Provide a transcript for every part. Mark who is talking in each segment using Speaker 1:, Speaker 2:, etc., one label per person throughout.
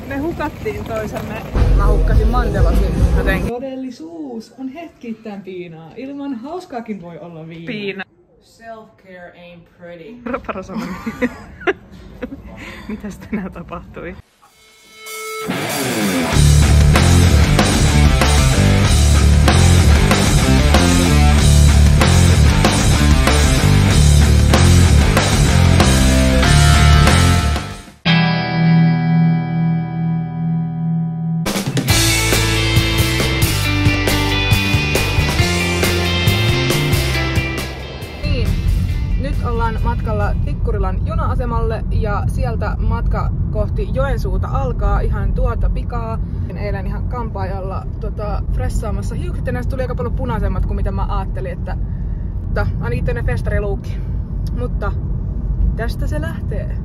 Speaker 1: Me hukattiin toisemme.
Speaker 2: Mä hukkasin Mandelasin jotenkin.
Speaker 1: Todellisuus on hetkittäin piinaa. Ilman hauskaakin voi olla viinaa. Piina.
Speaker 2: Self-care ain't pretty.
Speaker 1: Raparasana. Mitäs tänään tapahtui?
Speaker 2: Matkalla Tikkurilan juna-asemalle ja sieltä matka kohti Joensuuta alkaa ihan tuota pikaa. Eilen ihan kampaajalla fressaamassa hiukset ja näistä tuli aika paljon punaisemmat kuin mitä mä ajattelin, että ainakin tänne festariluukki. Mutta tästä se lähtee.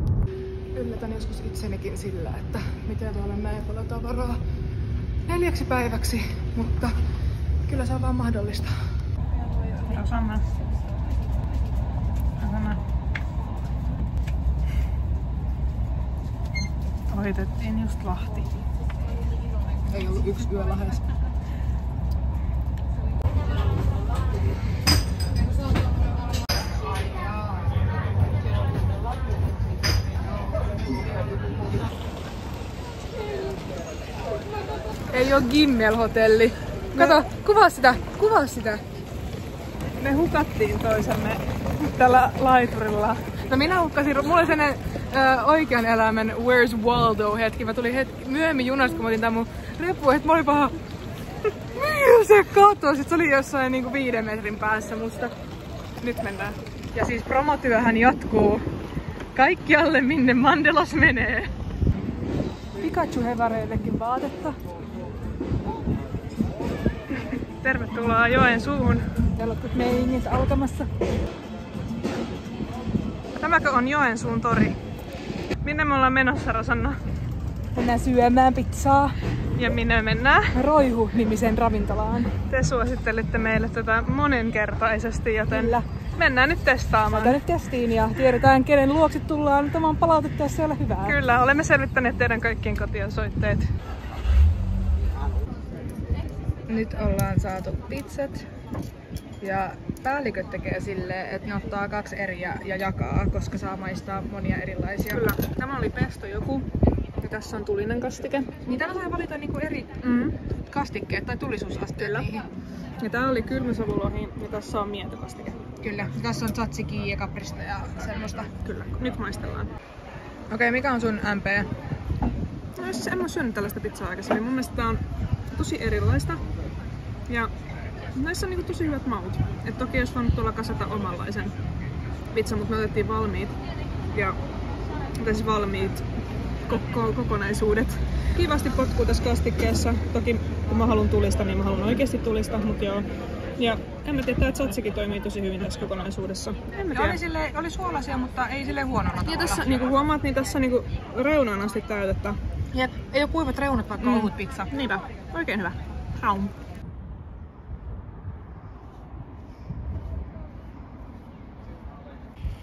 Speaker 2: Yllätän joskus itsenikin sillä, että miten tuolla näin paljon tavaraa 4 päiväksi, mutta kyllä se on vaan mahdollista.
Speaker 1: Sama. Ohitettiin just Lahti.
Speaker 2: Ei ollut 1 yö Lahdessa. Ei oo Gimmel-hotelli. Kato, kuvaa sitä, kuvaa sitä.
Speaker 1: Me hukattiin toisemme tällä laiturilla.
Speaker 2: No minä hukkasin, mulla oli sellainen oikean elämän Where's Waldo hetki. Mä tulin myöhemmin junasta, kun mä otin tän mun reppu, että mä olin paha. Se katosi, sit se oli jossain niinku 5 metrin päässä musta. Nyt mennään. Ja siis promotyöhän jatkuu kaikkialle minne Mandelas menee. Pikachu-hevareillekin vaatetta.
Speaker 1: Tervetuloa Joensuuhun.
Speaker 2: Jalotut meiningit alkamassa.
Speaker 1: Tämäkö on Joensuun tori? Minne me ollaan menossa, Rosanna?
Speaker 2: Mennään syömään pizzaa.
Speaker 1: Ja minne mennään?
Speaker 2: Roihu-nimisen ravintolaan.
Speaker 1: Te suosittelitte meille tätä monenkertaisesti, joten
Speaker 2: kyllä.
Speaker 1: Mennään nyt testaamaan.
Speaker 2: Mennään nyt testiin ja tiedetään, kenen luokse tullaan antamaan palautetta, jos se on hyvää.
Speaker 1: Kyllä, olemme selvittäneet teidän kaikkien kotiosoitteet.
Speaker 2: Nyt ollaan saatu pizzat. Ja päälliköt tekee silleen, että ne ottaa 2 eriä ja jakaa, koska saa maistaa monia erilaisia.
Speaker 1: Kyllä. Tämä oli pesto joku. Ja tässä on tulinen kastike.
Speaker 2: Niin täällä saa valita niinku eri kastikkeet tai tulisuusasteet niihin.
Speaker 1: Ja tää oli kylmäsavulohi ja tässä on mietokastike.
Speaker 2: Kyllä. Tässä on tzatziki ja kaprista ja semmoista.
Speaker 1: Kyllä. Nyt maistellaan.
Speaker 2: Okei, mikä on sun MP?
Speaker 1: No siis en mä syönyt tällaista pizzaa aikaisemmin. Mun mielestä tää on tosi erilaista. Ja näissä on niinku tosi hyvät maut. Et toki jos voinut tuolla kasata omanlaisen pizzan, mutta me otettiin valmiit. Ja siis valmiit kokonaisuudet. Kivasti potkuu tässä kastikkeessa. Toki kun mä haluan tulista, niin mä haluan oikeasti tulista, mut joo. Ja en mä tiedä, että tzatziki toimii tosi hyvin tässä kokonaisuudessa. En mä tiedä.
Speaker 2: Oli suolaisia, mutta ei silleen huonolla tavalla.
Speaker 1: Ja tässä niinku huomaat, niin tässä niinku reunaan asti täytettä.
Speaker 2: Ja ei oo kuivat reunat, vaikka ohut pizza.
Speaker 1: Niinpä. Oikein hyvä. Raum.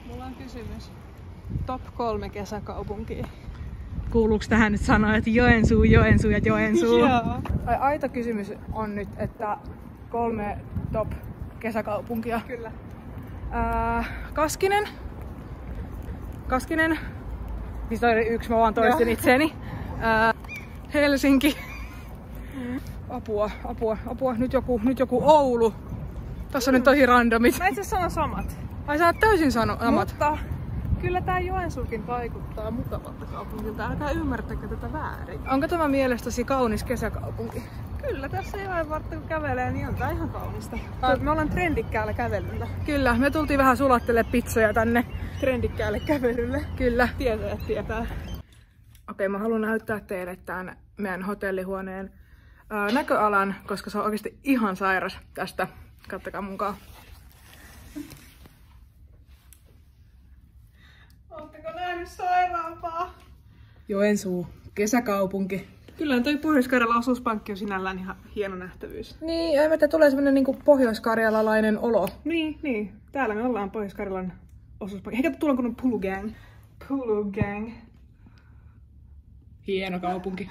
Speaker 1: Mulla on kysymys. Top 3 kesäkaupunkia.
Speaker 2: Kuuluuks tähän nyt sanoa, että Joensuu, Joensuu ja Joensuu?
Speaker 1: Joo.
Speaker 2: Aito kysymys on nyt, että 3 top kesäkaupunkia.
Speaker 1: Kyllä.
Speaker 2: Kaskinen. Siis toi oli 1, mä vaan toistin itseäni. Helsinki. Apua. Nyt joku Oulu. Tässä on nyt tosi randomit.
Speaker 1: Mä itse asiassa sanon samat.
Speaker 2: Ai sä oot täysin samat.
Speaker 1: Mutta kyllä tää Joensuukin vaikuttaa mukavalta kaupungilta. Älkää ymmärtäkö tätä väärin.
Speaker 2: Onko tämä mielestäsi kaunis kesäkaupunki?
Speaker 1: Kyllä, tässä joenvartta kun kävelee, niin on tää ihan kaunista. Me ollaan trendikkäällä kävelyllä.
Speaker 2: Kyllä, me tultiin vähän sulattelemaan pizzoja tänne
Speaker 1: trendikkäälle kävelylle.
Speaker 2: Kyllä.
Speaker 1: Tietäjät tietää.
Speaker 2: Okei, mä haluan näyttää teille tämän meidän hotellihuoneen näköalan, koska se on oikeasti ihan sairas tästä. Kattokaa munkaan.
Speaker 1: Ootteko nähnyt sairaampaa?
Speaker 2: Joensuu, kesäkaupunki.
Speaker 1: Kyllä toi Pohjois-Karjalan osuuspankki on sinällään ihan hieno nähtävyys.
Speaker 2: Niin, ei että tulee semmonen niinku pohjois-karjalalainen olo.
Speaker 1: Niin. Täällä me ollaan Pohjois-Karjalan osuuspankki. Hei, tuolla kun on Pulu Gang. Pulu Gang.
Speaker 2: hieno kaupunki.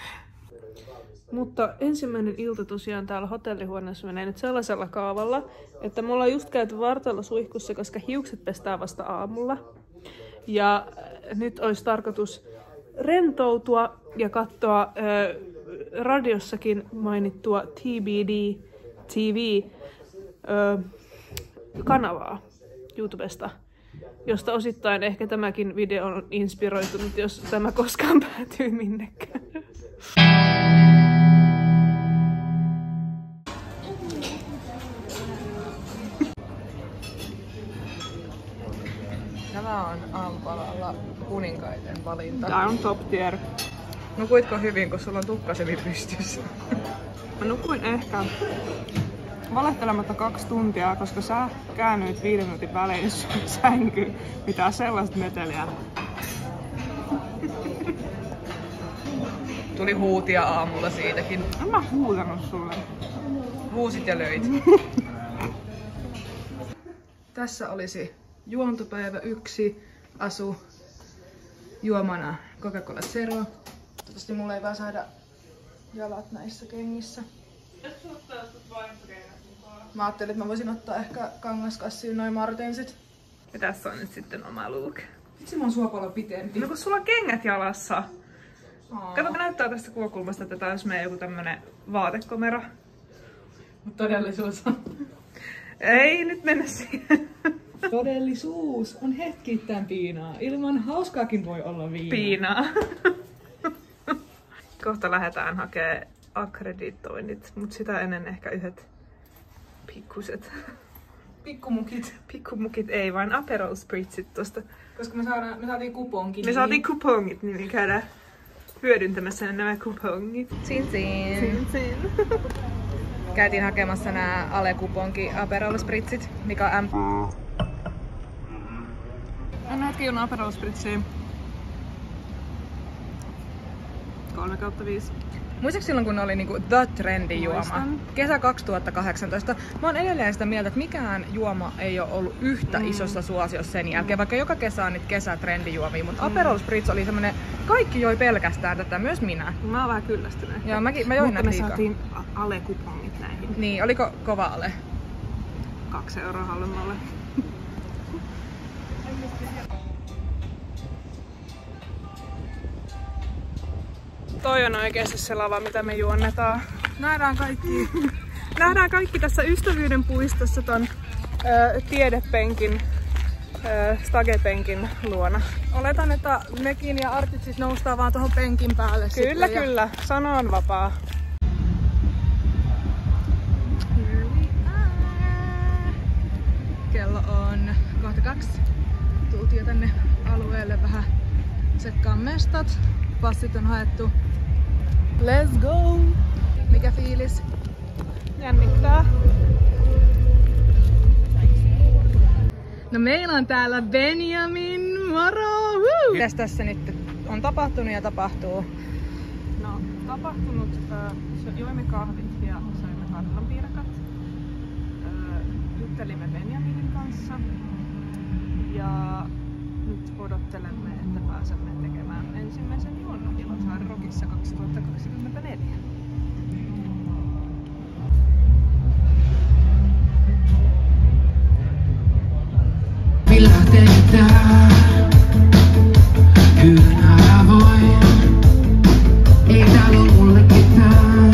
Speaker 1: Mutta ensimmäinen ilta tosiaan täällä hotellihuoneessa menee nyt sellaisella kaavalla, että me ollaan just käyty vartalla suihkussa, koska hiukset pestään vasta aamulla. Ja nyt olisi tarkoitus rentoutua ja katsoa radiossakin mainittua TBD TV kanavaa YouTubesta, josta osittain ehkä tämäkin video on inspiroitunut, jos tämä koskaan päätyy minnekään.
Speaker 2: Tämä on aamupalalla kuninkaiden valinta.
Speaker 1: Tää on top tier.
Speaker 2: Nukuitko hyvin, kun sulla on tukkasemi pystyssä?
Speaker 1: Mä nukuin ehkä valehtelematta 2 tuntia, koska sä käännyit 5 minuutin välein sänkyyn. Mitään sellaista meteliä.
Speaker 2: Tuli huutia aamulla siitäkin.
Speaker 1: En mä huutanut sulle.
Speaker 2: Huusit ja löit. Tässä olisi juontopäivä 1. Asu juomana Coca-Cola Zero. Toivottavasti mulla ei vaan saada jalat näissä kengissä. Mä ajattelin, että mä voisin ottaa ehkä kangaskassiin noin Martensit.
Speaker 1: Ja tässä on nyt sitten oma look.
Speaker 2: Miksi mä oon sua paljon pitempi?
Speaker 1: No kun sulla on kengät jalassa. Kato, näyttää tästä kuvakulmasta, että tää olisi meidän joku tämmönen vaatekomero.
Speaker 2: Mut todellisuus on.
Speaker 1: Ei nyt mennä siihen.
Speaker 2: Todellisuus on hetkittäin piinaa. Ilman hauskaakin voi olla viinaa.
Speaker 1: Piinaa. Kohta lähdetään hakemaan akkreditoinnit, mut sitä ennen ehkä yhdet pikkuset.
Speaker 2: Pikkumukit.
Speaker 1: Pikkumukit ei, vaan Aperol Spritzit tosta.
Speaker 2: Koska me saatiin kuponki.
Speaker 1: Me saatiin kupongit, niin me käydään hyödyntämässä nämä kupongit.
Speaker 2: Tsin. Käytiin hakemassa nämä Ale-kuponki Aperol Spritzit, mikä on
Speaker 1: En hetki on Aperol Spritziä. 3/5.
Speaker 2: Muistatko silloin, kun ne oli niinku the trendi juoma?
Speaker 1: Muistan.
Speaker 2: Kesä 2018. Mä oon edelleen sitä mieltä, että mikään juoma ei ole ollut yhtä isossa suosiossa sen jälkeen, vaikka joka kesä on niitä kesätrendijuomia, mutta Aperol Spritz oli semmonen, kaikki joi pelkästään tätä, myös minä.
Speaker 1: Mä oon vähän kyllästynyt.
Speaker 2: Joo, mä join
Speaker 1: mutta
Speaker 2: näitä
Speaker 1: me
Speaker 2: liikaa.
Speaker 1: saatiin Ale-kupongit näihin.
Speaker 2: Niin, oliko kova Ale?
Speaker 1: 2 € halvemmalle. Toi on oikeesti se lava, mitä me juonnetaan. Nähdään kaikki tässä Ystävyyden puistossa ton tiedepenkin, stagepenkin luona.
Speaker 2: Oletan, että mekin ja Artit siis noustaan vaan tuohon penkin päälle.
Speaker 1: Kyllä, kyllä. Sano on vapaa.
Speaker 2: Kello on 2. Tultiin jo tänne alueelle vähän tsekkaan mestat. Passit on haettu. Let's go! Mikä fiilis?
Speaker 1: Jännittää.
Speaker 2: No meillä on täällä Benjamin, moro! Woo! Mitäs tässä nyt on tapahtunut ja tapahtuu?
Speaker 1: No, tapahtunut. Joimme kahvit ja söimme kartlanpiirakat. Juttelimme Benjaminin kanssa. Ja nyt odottelemme, että pääsemme tekemään ensimmäisen juonnon Jalosaaren Rockissa 2024.
Speaker 3: Vilätetään, kyynää voi, ei täällä oo mulle ketään.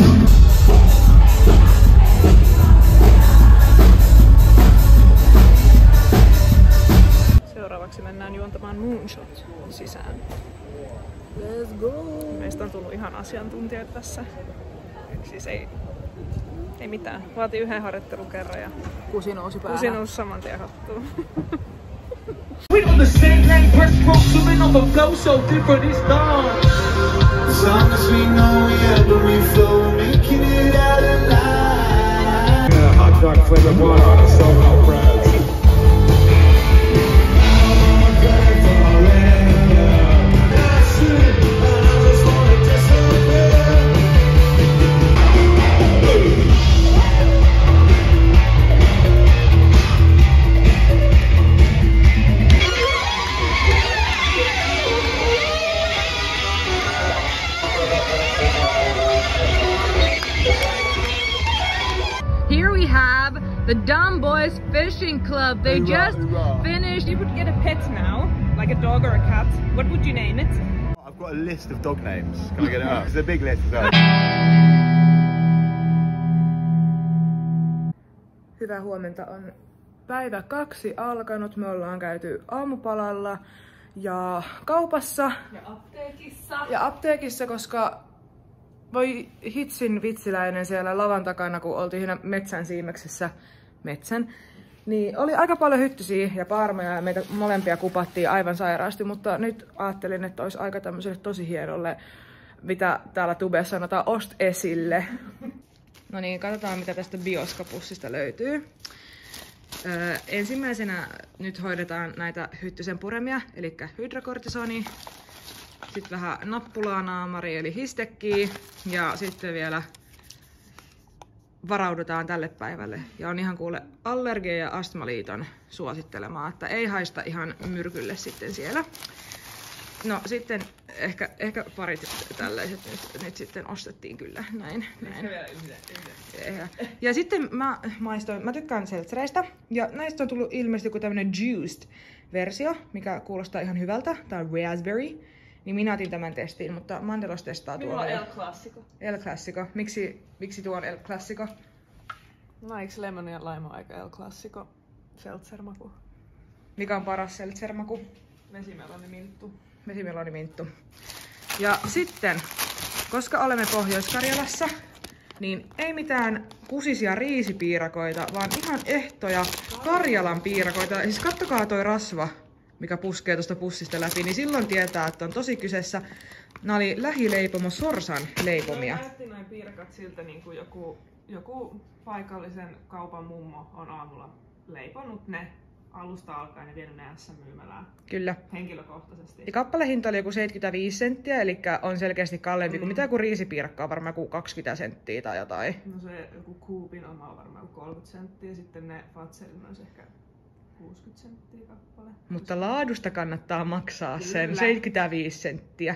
Speaker 1: Seuraavaksi mennään juontamaan Moonshot sisään.
Speaker 2: Let's go!
Speaker 1: Meistä on tullut ihan asiantuntijat tässä. Siis ei mitään. Vaatii 1 harjoittelukerran ja
Speaker 2: Kusi nousi päähän.
Speaker 1: kusi nousi saman tien hattuun.
Speaker 3: We on the same lane, press proximate on the flow, so different it's done. As long as we know we have the reflow, making it out alive. Yeah, hot dog flavored water on a solo fries.
Speaker 2: The Dumb Boys Fishing Club. They just finished.
Speaker 1: You would get a pet now, like a dog or a cat. What would you name it?
Speaker 4: I've got a list of dog names. Can I get it up? It's a big list as well.
Speaker 2: Hyvää huomenta, on päivä 2 alkanut. Me ollaan käyty aamupalalla ja kaupassa. Ja apteekissa, koska voi hitsin vitsiläinen siellä lavan takana, kun oltiin siinä metsän siimeksessä. Niin oli aika paljon hyttysiä ja paarmoja ja meitä molempia kupattiin aivan sairaasti, mutta nyt ajattelin, että olisi aika tämmöiselle tosi hienolle, mitä täällä tubessa sanotaan, ost esille. No niin, katsotaan mitä tästä bioskapussista löytyy. Ensimmäisenä nyt hoidetaan näitä hyttysen puremia, eli hydrokortisoni. Sitten vähän nappulaa naamari, eli histekkiä. Ja sitten vielä varaudutaan tälle päivälle. Ja on ihan kuule Allergia- ja Astmaliiton suosittelemaa, että ei haista ihan myrkylle sitten siellä. No sitten ehkä parit tällaiset nyt sitten ostettiin kyllä, näin. Ja sitten mä tykkään seltsereistä, ja näistä on tullut ilmeisesti joku tämmönen juiced-versio, mikä kuulostaa ihan hyvältä. Tää on raspberry, niin minä otin tämän testiin, mutta Mandelos testaa tuolla.
Speaker 1: Minulla on El Clasico.
Speaker 2: El Clasico. Miksi tuo on El Clasico?
Speaker 1: No eikö lemon ja lime aika El Clasico seltsermaku?
Speaker 2: Mikä on paras seltsermaku? Vesimeloniminttu. Ja sitten, koska olemme Pohjois-Karjalassa, niin ei mitään kusisia riisipiirakoita, vaan ihan ehtoja Karjalan piirakoita. Siis kattokaa toi rasva, mikä puskee tuosta pussista läpi, niin silloin tietää, että on tosi kyseessä. Nämä oli lähileipomo Sorsan leipomia.
Speaker 1: Näytti noin piirakat siltä, niin kuin joku paikallisen kaupan mummo on aamulla leiponut ne alusta alkaen ja vienyt ne SM-myymälään.
Speaker 2: Kyllä.
Speaker 1: Henkilökohtaisesti.
Speaker 2: Ja kappalehinta oli joku 75 senttiä, eli on selkeästi kalliimpi kuin mitä joku riisipiirakka on, varmaan joku 20 senttiä tai jotain.
Speaker 1: No se joku Coopin oma on varmaan 30 senttiä, sitten ne Fatserin olisi ehkä 60 senttiä kappale.
Speaker 2: Mutta laadusta kannattaa maksaa sen 75 senttiä.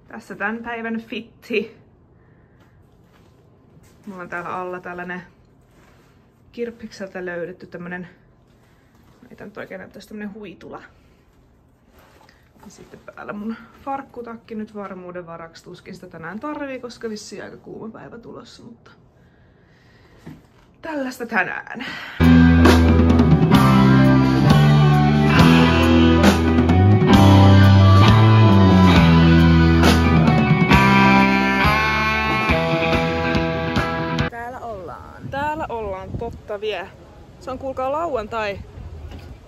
Speaker 1: Tässä tämän päivän fitti. Mulla on täällä alla tällainen Kirppikseltä löydetty tämmönen, ei tää nyt oikein näyttäisi, tämmönen huitula. Ja sitten päällä mun farkkutakki nyt varmuuden varaksi, tuskin sitä tänään tarvii, koska vissiin aika kuuma päivä tulossa, mutta tällaista tänään. Täällä ollaan, totta vie. Se on kuulkaa lauantai.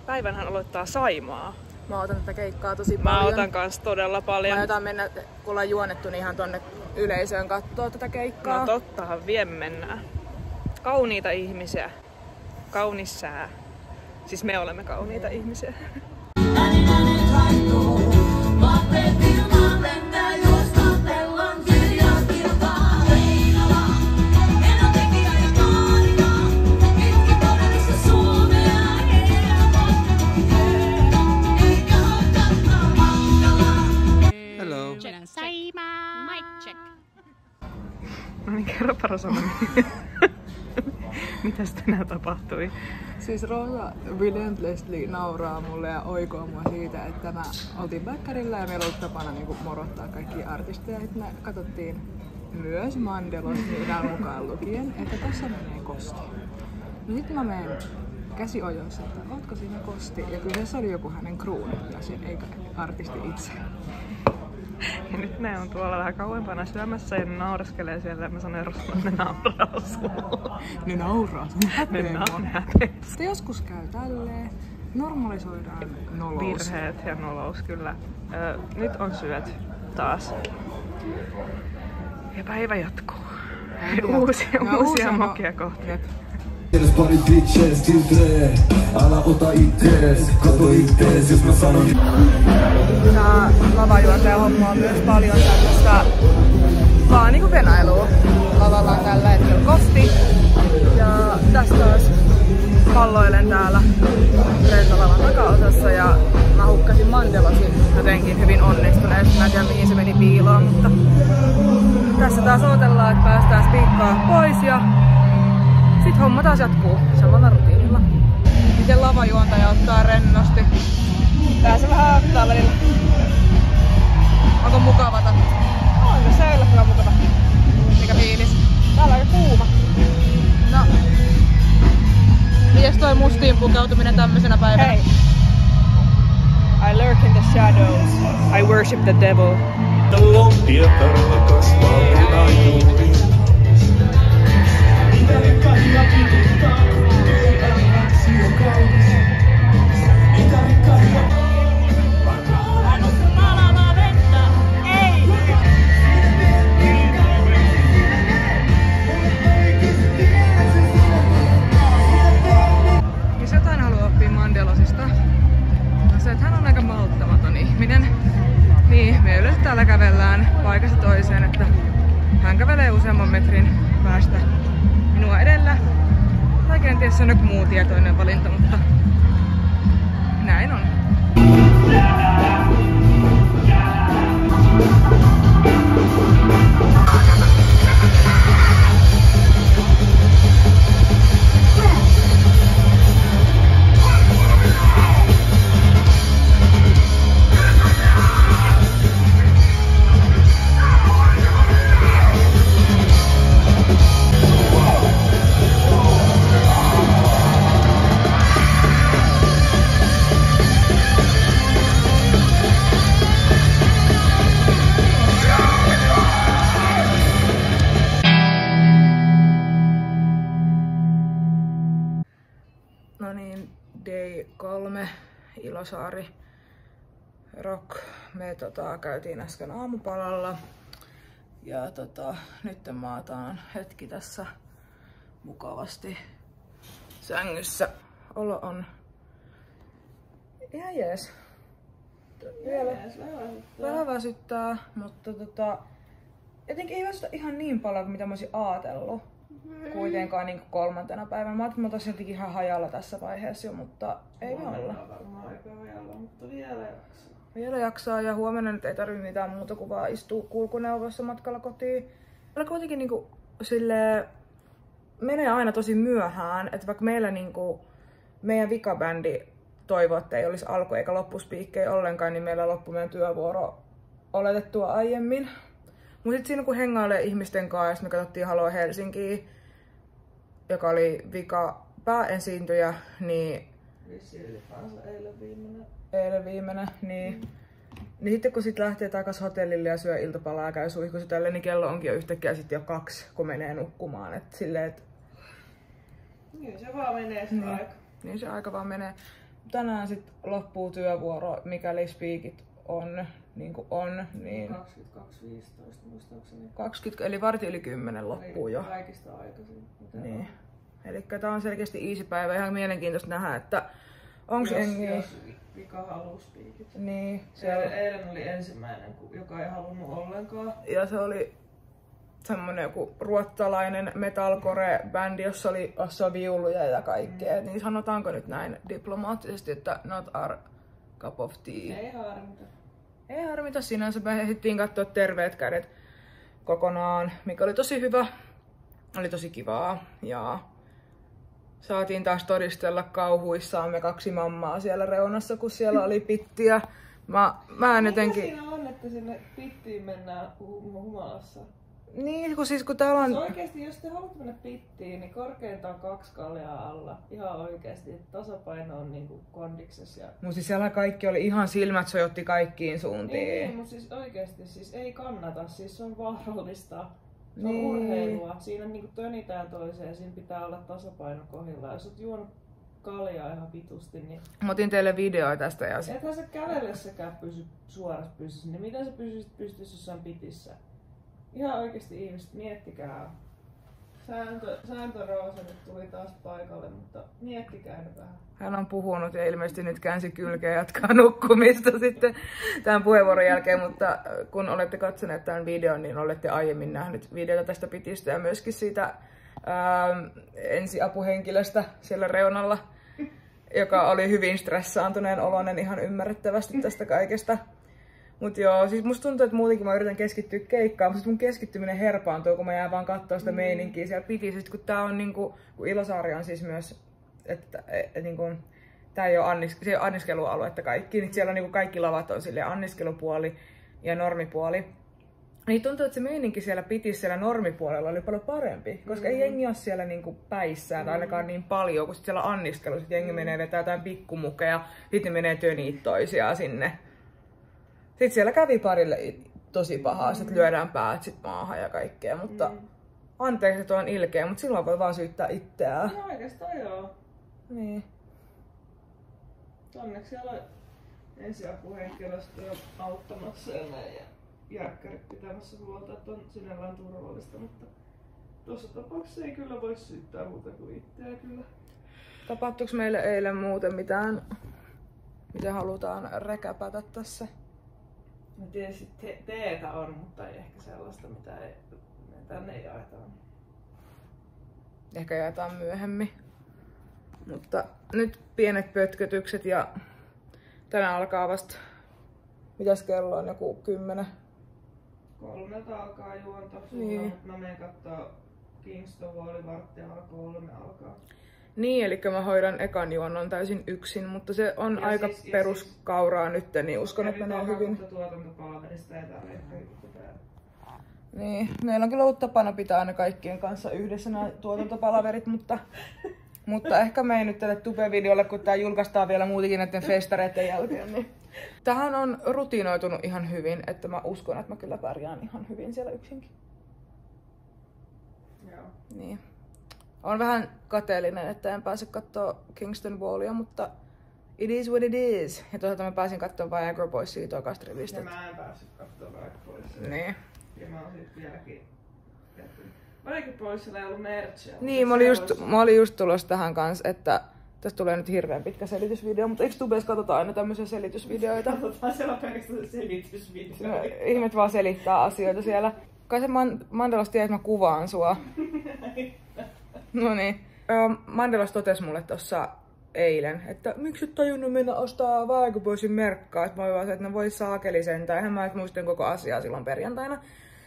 Speaker 1: Päivänhän aloittaa Saimaa.
Speaker 2: Mä otan tätä keikkaa tosi paljon.
Speaker 1: Mä otan kans todella paljon.
Speaker 2: Mä otan mennä, kun ollaan juonettu, niin ihan tonne yleisöön kattoo tätä keikkaa.
Speaker 1: No tottahan vie mennään. Kauniita ihmisiä. Kaunis sää. Siis me olemme kauniita ihmisiä. No niin, kerropa Rosanna, mitäs tänään tapahtui?
Speaker 2: Siis Rosa relentlessly nauraa mulle ja oikoo mua siitä, että mä oltiin bäkkärillä ja meillä oli tapana niinku morottaa kaikkia artisteja. Me katsottiin myös Mandelos minä mukaan lukien, että tässä menee Kosti. No sit mä menen käsiojoissa, että ootko siinä Kosti? Ja kyseessä oli joku hänen kruunun jäsen, eikä artisti itse.
Speaker 1: Ja nyt ne on tuolla vähän kauempana syömässä ja ne nauraskelee siellä ja mä sanon Rosalle, että ne nauraa sulla.
Speaker 2: Ne nauraa sun häteen. Sitten joskus käy tälleen, normalisoidaan nolous.
Speaker 1: Virheet ja nolous, kyllä. Nyt on syöty taas. Ja päivä jatkuu. Uusia mokia kohti.
Speaker 3: Pari bitches, filtre, älä ota ittees, kato ittees, jos mä sanon.
Speaker 2: Tää lavajuontaja homma on myös paljon tällaista vaan niinku venailua. Lavalla on tällä hetkellä Kosti ja tästä taas palloilen täällä Rentalavan takaosassa ja mä hukkasin Mandelosin jotenkin hyvin onnistuneesti. Mä en tiedä mihin se meni piiloon, mutta tässä taas odotellaan, että päästään spiikkaa pois ja sit homma taas jatkuu samalla rutiinilla. Miten lavajuontaja ottaa rennosti. Tää se vähän auttaa välillä. Onko mukavata? On se yllättävän mukava. Mikä fiilis? Täällä on aika kuuma. No. Mites toi mustiin pukeutuminen tämmöisenä päivänä?
Speaker 1: Hey. I lurk in the shadows. I worship the devil.
Speaker 2: Jos jotain haluaa oppia Mandelosista, on se, että hän on aika malttamaton ihminen. Niin, me yleensä täällä kävellään paikasta toiseen, että hän kävelee useamman metrin päästä minua edellä. Tai kenties se on joku muu tietoinen valinta, mutta näin on. No niin, day 3, Ilosaari Rock. Me käytiin äsken aamupalalla ja nyt maataan hetki tässä mukavasti sängyssä. Olo on ihan jees. Vähän väsyttää, mutta jotenkin ei väsytä ihan niin paljon kuin mitä mä olisin ajatellut. Kuitenkaan niin 3. päivänä. Mä ajattelin, että mä oon jotenkin ihan hajalla tässä vaiheessa jo, mutta ei me olla.
Speaker 1: Mutta
Speaker 2: Vielä jaksaa ja huomenna nyt ei tarvitse mitään muuta kuin vaan istua kulkuneuvossa matkalla kotiin. Meillä kuitenkin niinku silleen menee aina tosi myöhään, että vaikka meillä niinku meidän vikabändi toivoo, että ei olisi alku- eikä loppuspiikkejä ollenkaan, niin meillä loppui meidän työvuoro oletettua aiemmin. Mut sit siinä kun hengailee ihmisten kanssa, me katsottiin Halo Helsinkiin, joka oli vika pääesiintyjä, niin eilen viimeinen, niin sitten kun sit lähtee takas hotellille ja syö iltapalaa ja käy suihkussa tälle, niin kello onkin jo yhtäkkiä sit jo 2, kun menee nukkumaan. Et silleen, et
Speaker 1: niin se vaan menee se aika.
Speaker 2: Niin se aika vaan menee. Tänään sit loppuu työvuoro, mikäli spiikit on niin kuin on, niin
Speaker 1: 22.15 muistaakseni.
Speaker 2: 20, eli varti yli 10 loppuu jo.
Speaker 1: Kaikista aikaisin.
Speaker 2: Niin. Elikkä tää on selkeästi easy päivä. Ihan mielenkiintoista nähdä, että onks jengi.
Speaker 1: Jos vika haluu spiikit.
Speaker 2: Niin.
Speaker 1: Eilen oli ensimmäinen, joka ei halunnut ollenkaan.
Speaker 2: Ja se oli semmonen joku ruotsalainen metalcore-bändi, jossa oli viuluja ja kaikkea. Niin sanotaanko nyt näin diplomaattisesti, että not our cup of tea.
Speaker 1: Ei harmita.
Speaker 2: Ei harmita sinänsä. Me ehdittiin katsoa Terveet kädet kokonaan, mikä oli tosi hyvä. Oli tosi kivaa ja saatiin taas todistella kauhuissaan me 2 mammaa siellä reunassa, kun siellä oli pittiä. Mä en jotenkin.
Speaker 1: Mikä siinä on, että sinne pittiin mennään humalassa?
Speaker 2: Niin, kun täällä on.
Speaker 1: Oikeesti, jos te haluatte mennä pittiin, niin korkeintaan 2 kaljaa alla. Ihan oikeesti, että tasapaino on niinku kondiksessa. Ja
Speaker 2: Mut siis siellä kaikki oli ihan silmät sojotti kaikkiin suuntiin.
Speaker 1: ei, mutta siis oikeesti siis ei kannata. Siis se on vaarallista. Se on urheilua. Siinä niinku tönitään toiseen, siinä pitää olla tasapaino kohdillaan. Jos oot juonut kaljaa ihan vitusti, niin
Speaker 2: Mä otin teille videoa tästä ja
Speaker 1: ethän sä kävellessäkään pysy suorassa pystyssä, niin miten sä pysyisit pystyssä jossain pitissä? Ihan oikeesti ihmiset, miettikää. Sääntö Roosa nyt tuli taas paikalle, mutta miettikää nyt vähän.
Speaker 2: hän on puhunut ja ilmeisesti nyt käänsi kylkeä ja jatkaa nukkumista sitten tämän puheenvuoron jälkeen, mutta kun olette katsoneet tämän videon, niin olette aiemmin nähnyt videota tästä pitistä ja myöskin siitä ensiapuhenkilöstä siellä reunalla. joka oli hyvin stressaantuneen oloinen ihan ymmärrettävästi tästä kaikesta. Mut joo, siis musta tuntuu, että muutenkin mä yritän keskittyä keikkaan, mutta mun keskittyminen herpaantuu, kun mä jään vaan kattoo sitä meininkiä siellä piti. Sit kun tää on niinku, kun Ilosaari on siis myös, että niinku, tää ei ole anniskelualuetta kaikki, niin siellä on niinku kaikki lavat on silleen anniskelupuoli ja normipuoli. Niin tuntuu, että se meininki siellä piti siellä normipuolella oli paljon parempi, koska ei jengi ole siellä niinku päissään tai ainakaan niin paljon, kun sit siellä anniskelu, sit jengi menee vetää jotain pikkumukeja, sitten ne menee tönit toisiaan sinne. Sitten siellä kävi parille tosi pahaa, että lyödään päät sit maahan ja kaikkea, mutta anteeksi, että on ilkeä, mutta silloin voi vaan syyttää itseään.
Speaker 1: No oikeastaan joo.
Speaker 2: Niin.
Speaker 1: Onneksi siellä on ensiapuhenkilöstö auttamassa ja järkkärit pitämässä huolta, että on sinällään turvallista, mutta tuossa tapauksessa ei kyllä voi syyttää muuta kuin itseä kyllä.
Speaker 2: Tapahtuuko meille eilen muuten mitään, mitä halutaan rekäpätä tässä?
Speaker 1: No tietysti teetä on, mutta ei ehkä sellaista, mitä ei, tänne jaetaan.
Speaker 2: Ehkä jaetaan myöhemmin. Mutta nyt pienet pötkötykset ja tänään alkaa vasta, mitäs kello on, joku 10?
Speaker 1: 3 alkaa juonto.
Speaker 2: Niin.
Speaker 1: Mä menen kattoo Kingston Wall, 2:15 alkaa.
Speaker 2: Niin, eli mä hoidan ekan juonnon täysin yksin, mutta se on
Speaker 1: Ja
Speaker 2: aika
Speaker 1: siis-
Speaker 2: peruskauraa nyt, niin uskon, että menee hyvin.
Speaker 1: Tuotantopalverista ei tarvitse pitää.
Speaker 2: Niin, meillä on kyllä ollut tapana pitää aina kaikkien kanssa yhdessä nämä tuotantopalaverit, mutta ehkä me ei nyt tälle Tube-videolle, kun tää julkaistaan vielä muutenkin näiden festareiden jälkeen, niin tähän on rutinoitunut ihan hyvin, että mä uskon, että mä kyllä pärjään ihan hyvin siellä yksinkin.
Speaker 1: Joo.
Speaker 2: Niin. Olen vähän kateellinen, että en pääse katsoa Kingston Wallia, mutta it is what it is. Ja toisaalta mä pääsin katsomaan Viagra Boysia toikasta rivistä.
Speaker 1: Ja mä en päässyt kattoo Viagra Boysia.
Speaker 2: Niin.
Speaker 1: Ja mä oon sit vieläkin jättänyt. Viagra Boysilla ei ollut merchia.
Speaker 2: Niin, mä olin just tulossa tähän kanssa, että tästä tulee nyt hirveän pitkä selitysvideo, mutta eikö Tubes katsota aina tämmöisiä selitysvideoita?
Speaker 1: Katsotaan siellä pelkästään selitysvideo.
Speaker 2: No, ihmet vaan selittää asioita siellä. Kai se Mandelos tiedät, että mä kuvaan sua. No niin. Mandelos totesi mulle tossa eilen, että miksi et tajunnut mennä ostaa Viagra Boysin merkkaa? Että mä olin vaan se, että no voi saakeli sentään. Eihän mä muistin koko asiaa silloin perjantaina.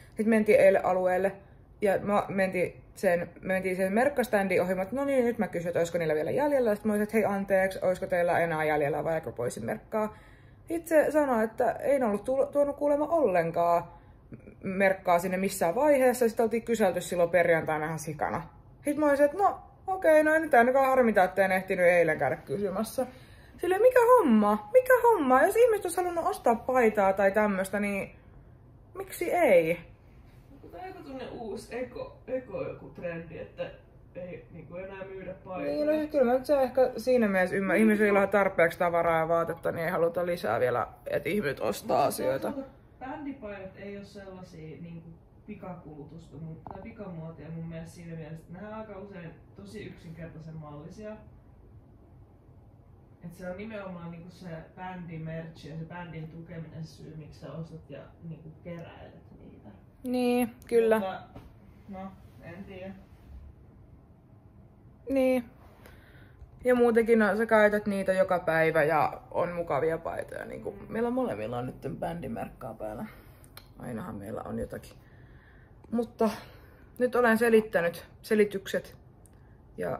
Speaker 2: Sitten mentiin eilen alueelle ja mentiin sen merkkaständin ohi, että no niin, nyt mä kysyin, että olisiko niillä vielä jäljellä. Sitten mä olisin, että hei anteeksi, olisiko teillä enää jäljellä Viagra Boysin merkkaa. Itse sanoi, että ei ne ollut tuonut kuulemma ollenkaan merkkaa sinne missään vaiheessa. Sitten oltiin kyselty silloin perjantaina ihan sikana. Sitten mä olisin, että no okei, no ei nyt ainakaan harmita, että en ehtinyt eilen käydä kysymässä. Silleen, mikä homma? Mikä homma? Jos ihmiset olisi halunnut ostaa paitaa tai tämmöstä, niin miksi ei?
Speaker 1: Tämä on joku tunne uusi eko joku trendi, että ei niinku enää myydä paitoja.
Speaker 2: Niin, no kyllä mä nyt se ehkä siinä mielessä ymmärrän. Ihmisillä on tarpeeksi tavaraa ja vaatetta, niin ei haluta lisää vielä, että ihmiset ostaa asioita.
Speaker 1: Bändipaidat ei ole sellaisia niinku pikakulutusta tai pikamuotia mun mielestä siinä mielessä, että nehän on aika usein tosi yksinkertaisen mallisia. Et se on nimenomaan niinku se bändin merch ja se bändin tukeminen syy, miksi sä ostat ja niinku keräilet niitä.
Speaker 2: Niin, kyllä.
Speaker 1: Mutta, no, en tiedä.
Speaker 2: Niin. Ja muutenkin no, sä käytät niitä joka päivä ja on mukavia paitoja. Niin kuin meillä molemmilla on nyt bändimerkkaa päällä. Ainahan meillä on jotakin. Mutta nyt olen selittänyt selitykset. Ja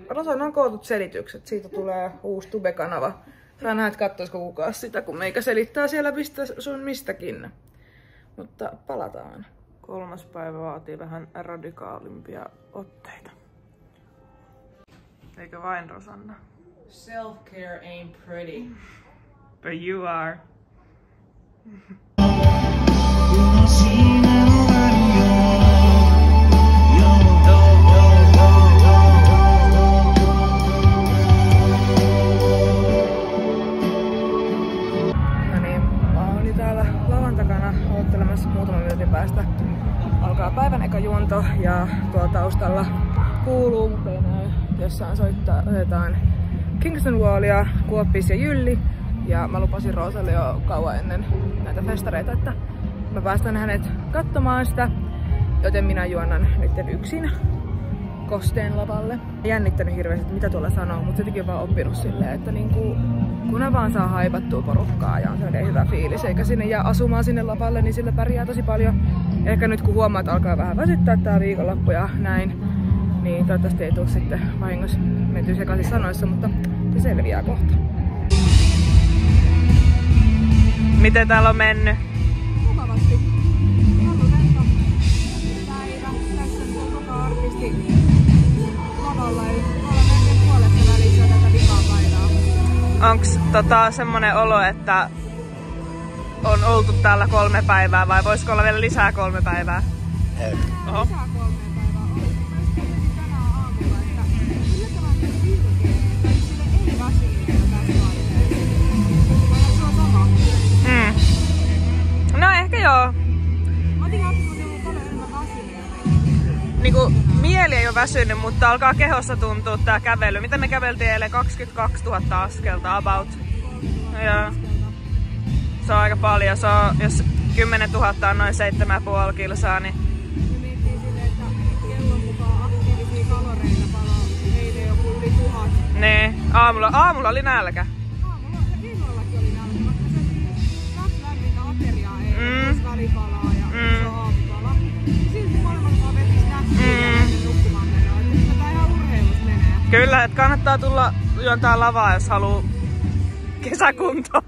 Speaker 2: Rosannan kootut selitykset. Siitä tulee uusi Tube-kanava. Sä näet, kattoisiko kukaan sitä, kun meikä selittää siellä mistä sun mistäkin. Mutta palataan.
Speaker 1: 3. päivä vaatii vähän radikaalimpia otteita. Eikö vain, Rosanna?
Speaker 2: Self-care ain't pretty.
Speaker 1: But you are.
Speaker 2: No niin, mä olin täällä lavan takana odottelemassa muutaman minuutin päästä. Alkaa päivän eka juonto ja tuolla taustalla kuuluu, mutta ei näy. Jossain soitetaan Kingston Wallia, Kuoppis ja Jylli. Ja mä lupasin Roosalle jo kauan ennen näitä festareita, että mä päästän hänet katsomaan sitä. Joten minä juonan nyt yksin. Kosteen lavalle. Jännittänyt hirveästi, että mitä tuolla sanoo, mutta jotenkin vaan oppinut silleen, että niinku, kun vaan saa haipattua porukkaa ja on sellainen hyvä fiilis, eikä sinne jää asumaan sinne lavalle, niin sillä pärjää tosi paljon. Ehkä nyt kun huomaa, että alkaa vähän väsyttää tää viikonloppu ja näin, niin toivottavasti ei tule sitten vahingossa mentyä sekaisin sanoissa, mutta se selviää kohta.
Speaker 1: Miten täällä on mennyt?
Speaker 2: Mukavasti. Halluventa päivä. Tässä on koko artisti lavalla. Eli ollaan melkein puolessa välissä tätä vikaa päivää.
Speaker 1: Onks semmonen olo, että on oltu täällä 3 päivää vai voisiko olla vielä lisää 3 päivää? Oho.
Speaker 2: Lisää 3 päivää. Oli tänään aamulla, että yllättävän virkeä. Sille ei väsynyt tässä vaiheessa. Vai se on sama?
Speaker 1: No ehkä joo.
Speaker 2: Mä otin ajattelin, että on paljon enemmän väsynyt.
Speaker 1: Niinku mieli ei ole väsynyt, mutta alkaa kehossa tuntua tää kävely. Mitä me käveltiin eilen? 22 000 askelta about. Joo. Se on aika paljon. Se on, jos 10 000 on noin 7,5 kilsaa, niin...
Speaker 2: Me miettii silleen, että kellon mukaan aktiivisia kaloreita palaa eilen joku yli 1000.
Speaker 1: Niin. Aamulla oli nälkä.
Speaker 2: Aamulla ja illoillakin oli nälkä, vaikka se 2 lämmintä ateriaa eilen, 6 välipalaa ja iso aamupala. Silti molemmat vaan veti snäkkiä ja ennen nukkumaan menoa. Että kyllä tää ihan urheilusta menee.
Speaker 1: Kyllä, että kannattaa tulla juontaa lavaa, jos haluu kesäkuntoon.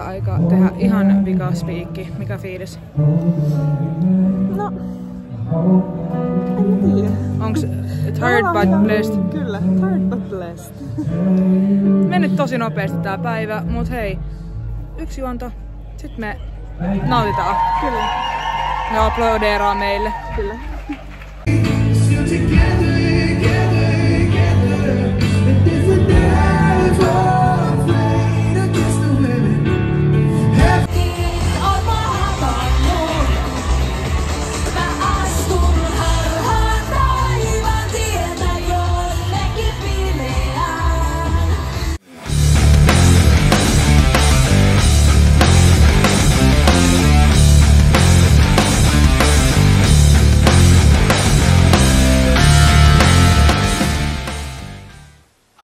Speaker 2: Aika tehdä ihan vikaspiikki. Mikä fiilis?
Speaker 1: No, en tiedä.
Speaker 2: Onks tired but blessed?
Speaker 1: Kyllä, tired but blessed.
Speaker 2: Mennyt tosi nopeasti tää päivä, mut hei, 1 juonto, sit me nautitaan.
Speaker 1: Kyllä.
Speaker 2: Ne aplodeeraa meille.
Speaker 1: Kyllä.
Speaker 3: Still together.